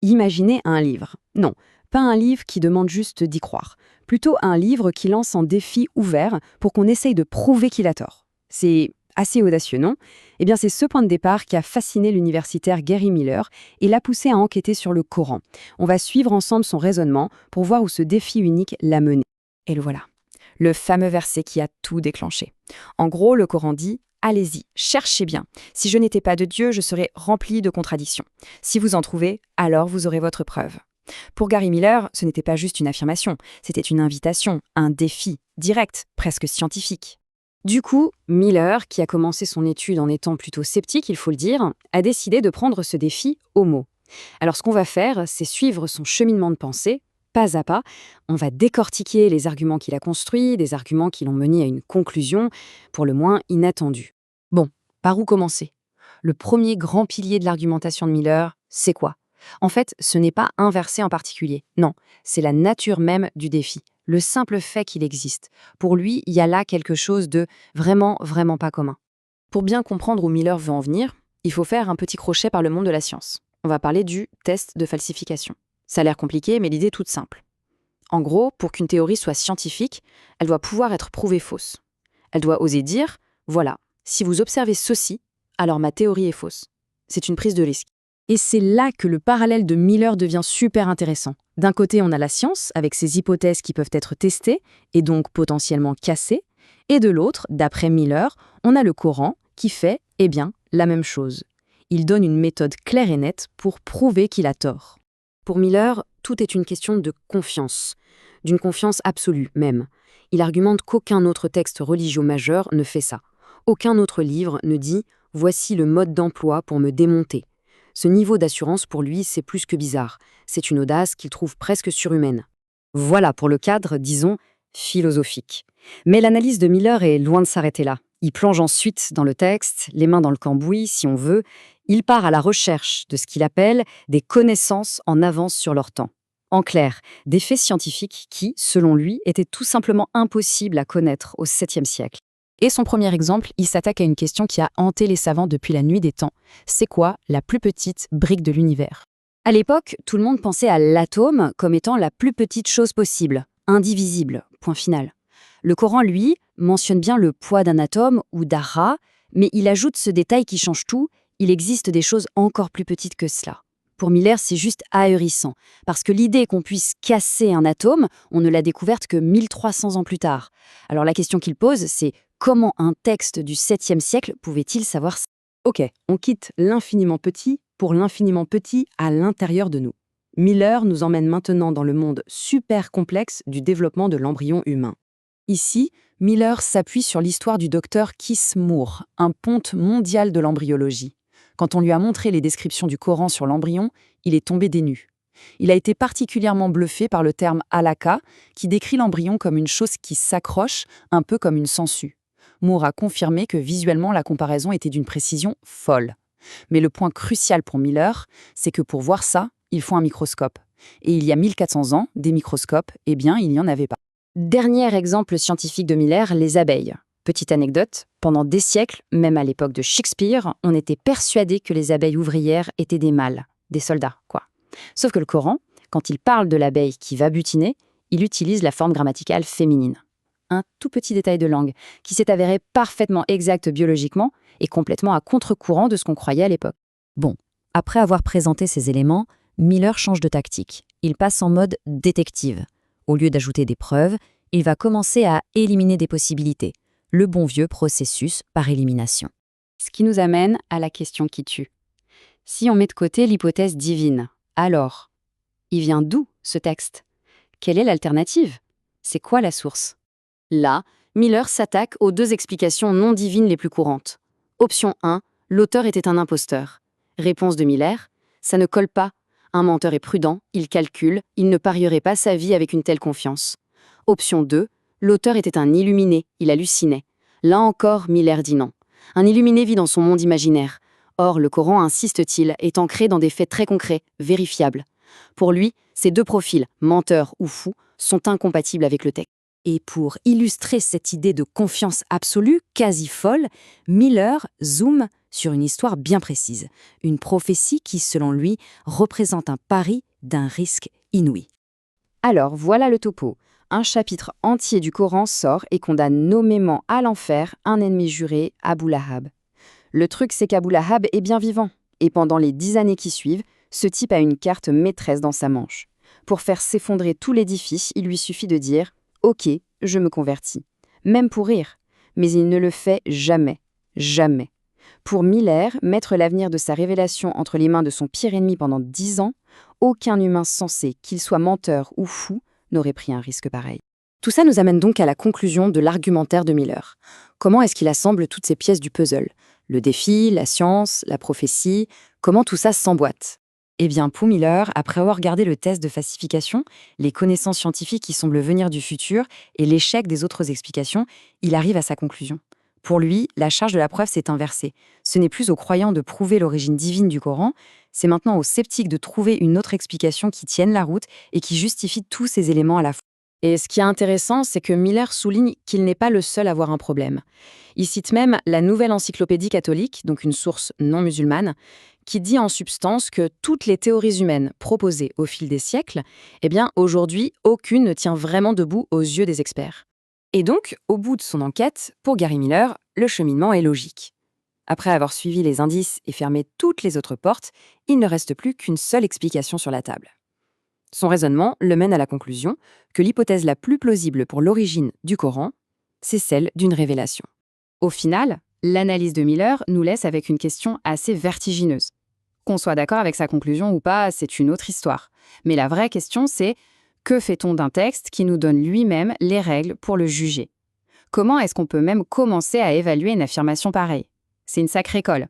Imaginez un livre. Non, pas un livre qui demande juste d'y croire. Plutôt un livre qui lance un défi ouvert pour qu'on essaye de prouver qu'il a tort. C'est assez audacieux, non? Eh bien, c'est ce point de départ qui a fasciné l'universitaire Gary Miller et l'a poussé à enquêter sur le Coran. On va suivre ensemble son raisonnement pour voir où ce défi unique l'a mené. Et le voilà, le fameux verset qui a tout déclenché. En gros, le Coran dit: allez-y, cherchez bien. Si je n'étais pas de Dieu, je serais rempli de contradictions. Si vous en trouvez, alors vous aurez votre preuve. Pour Gary Miller, ce n'était pas juste une affirmation, c'était une invitation, un défi, direct, presque scientifique. Du coup, Miller, qui a commencé son étude en étant plutôt sceptique, il faut le dire, a décidé de prendre ce défi au mot. Alors ce qu'on va faire, c'est suivre son cheminement de pensée, pas à pas. On va décortiquer les arguments qu'il a construits, des arguments qui l'ont mené à une conclusion, pour le moins inattendue. Bon, par où commencer? Le premier grand pilier de l'argumentation de Miller, c'est quoi? En fait, ce n'est pas un verset en particulier, non, c'est la nature même du défi, le simple fait qu'il existe. Pour lui, il y a là quelque chose de vraiment, vraiment pas commun. Pour bien comprendre où Miller veut en venir, il faut faire un petit crochet par le monde de la science. On va parler du test de falsification. Ça a l'air compliqué, mais l'idée est toute simple. En gros, pour qu'une théorie soit scientifique, elle doit pouvoir être prouvée fausse. Elle doit oser dire: voilà, si vous observez ceci, alors ma théorie est fausse. C'est une prise de risque. Et c'est là que le parallèle de Miller devient super intéressant. D'un côté, on a la science, avec ses hypothèses qui peuvent être testées, et donc potentiellement cassées, et de l'autre, d'après Miller, on a le Coran, qui fait, eh bien, la même chose. Il donne une méthode claire et nette pour prouver qu'il a tort. Pour Miller, tout est une question de confiance, d'une confiance absolue même. Il argumente qu'aucun autre texte religieux majeur ne fait ça. Aucun autre livre ne dit « voici le mode d'emploi pour me démonter ». Ce niveau d'assurance, pour lui, c'est plus que bizarre. C'est une audace qu'il trouve presque surhumaine. Voilà pour le cadre, disons, philosophique. Mais l'analyse de Miller est loin de s'arrêter là. Il plonge ensuite dans le texte, les mains dans le cambouis, si on veut. Il part à la recherche de ce qu'il appelle des connaissances en avance sur leur temps. En clair, des faits scientifiques qui, selon lui, étaient tout simplement impossibles à connaître au 7e siècle. Et son premier exemple, il s'attaque à une question qui a hanté les savants depuis la nuit des temps. C'est quoi la plus petite brique de l'univers? À l'époque, tout le monde pensait à l'atome comme étant la plus petite chose possible, indivisible, point final. Le Coran, lui, mentionne bien le poids d'un atome ou d'ara, mais il ajoute ce détail qui change tout: il existe des choses encore plus petites que cela. Pour Miller, c'est juste ahurissant, parce que l'idée qu'on puisse casser un atome, on ne l'a découverte que 1300 ans plus tard. Alors la question qu'il pose, c'est: comment un texte du 7e siècle pouvait-il savoir ça? Ok, on quitte l'infiniment petit pour l'infiniment petit à l'intérieur de nous. Miller nous emmène maintenant dans le monde super complexe du développement de l'embryon humain. Ici, Miller s'appuie sur l'histoire du docteur Kees Moore, un ponte mondial de l'embryologie. Quand on lui a montré les descriptions du Coran sur l'embryon, il est tombé des nues. Il a été particulièrement bluffé par le terme halakha, qui décrit l'embryon comme une chose qui s'accroche, un peu comme une sangsue. Moore a confirmé que visuellement la comparaison était d'une précision folle. Mais le point crucial pour Miller, c'est que pour voir ça, il faut un microscope. Et il y a 1400 ans, des microscopes, eh bien, il n'y en avait pas. Dernier exemple scientifique de Miller, les abeilles. Petite anecdote, pendant des siècles, même à l'époque de Shakespeare, on était persuadé que les abeilles ouvrières étaient des mâles, des soldats, quoi. Sauf que le Coran, quand il parle de l'abeille qui va butiner, il utilise la forme grammaticale féminine. Un tout petit détail de langue, qui s'est avéré parfaitement exact biologiquement et complètement à contre-courant de ce qu'on croyait à l'époque. Bon, après avoir présenté ces éléments, Miller change de tactique. Il passe en mode détective. Au lieu d'ajouter des preuves, il va commencer à éliminer des possibilités. Le bon vieux processus par élimination. Ce qui nous amène à la question qui tue. Si on met de côté l'hypothèse divine, alors, il vient d'où ce texte? Quelle est l'alternative? C'est quoi la source? Là, Miller s'attaque aux deux explications non divines les plus courantes. Option 1, l'auteur était un imposteur. Réponse de Miller, ça ne colle pas. Un menteur est prudent, il calcule, il ne parierait pas sa vie avec une telle confiance. Option 2, l'auteur était un illuminé, il hallucinait. Là encore, Miller dit non. Un illuminé vit dans son monde imaginaire. Or, le Coran, insiste-t-il, est ancré dans des faits très concrets, vérifiables. Pour lui, ces deux profils, menteur ou fou, sont incompatibles avec le texte. Et pour illustrer cette idée de confiance absolue, quasi folle, Miller zoome sur une histoire bien précise, une prophétie qui, selon lui, représente un pari d'un risque inouï. Alors, voilà le topo. Un chapitre entier du Coran sort et condamne nommément à l'enfer un ennemi juré, Abu Lahab. Le truc, c'est qu'Abu Lahab est bien vivant. Et pendant les 10 années qui suivent, ce type a une carte maîtresse dans sa manche. Pour faire s'effondrer tout l'édifice, il lui suffit de dire « Ok, je me convertis ». Même pour rire. Mais il ne le fait jamais. Jamais. Pour Miller, mettre l'avenir de sa révélation entre les mains de son pire ennemi pendant 10 ans, aucun humain sensé, qu'il soit menteur ou fou, n'aurait pris un risque pareil. Tout ça nous amène donc à la conclusion de l'argumentaire de Miller. Comment est-ce qu'il assemble toutes ces pièces du puzzle? Le défi, la science, la prophétie, comment tout ça s'emboîte? Eh bien, pour Miller, après avoir regardé le test de falsification, les connaissances scientifiques qui semblent venir du futur et l'échec des autres explications, il arrive à sa conclusion. Pour lui, la charge de la preuve s'est inversée. Ce n'est plus aux croyants de prouver l'origine divine du Coran, c'est maintenant aux sceptiques de trouver une autre explication qui tienne la route et qui justifie tous ces éléments à la fois. Et ce qui est intéressant, c'est que Miller souligne qu'il n'est pas le seul à avoir un problème. Il cite même la Nouvelle Encyclopédie catholique, donc une source non musulmane, qui dit en substance que toutes les théories humaines proposées au fil des siècles, eh bien aujourd'hui, aucune ne tient vraiment debout aux yeux des experts. Et donc, au bout de son enquête, pour Gary Miller, le cheminement est logique. Après avoir suivi les indices et fermé toutes les autres portes, il ne reste plus qu'une seule explication sur la table. Son raisonnement le mène à la conclusion que l'hypothèse la plus plausible pour l'origine du Coran, c'est celle d'une révélation. Au final, l'analyse de Miller nous laisse avec une question assez vertigineuse. Qu'on soit d'accord avec sa conclusion ou pas, c'est une autre histoire. Mais la vraie question, c'est que fait-on d'un texte qui nous donne lui-même les règles pour le juger? Comment est-ce qu'on peut même commencer à évaluer une affirmation pareille? C'est une sacrée colle.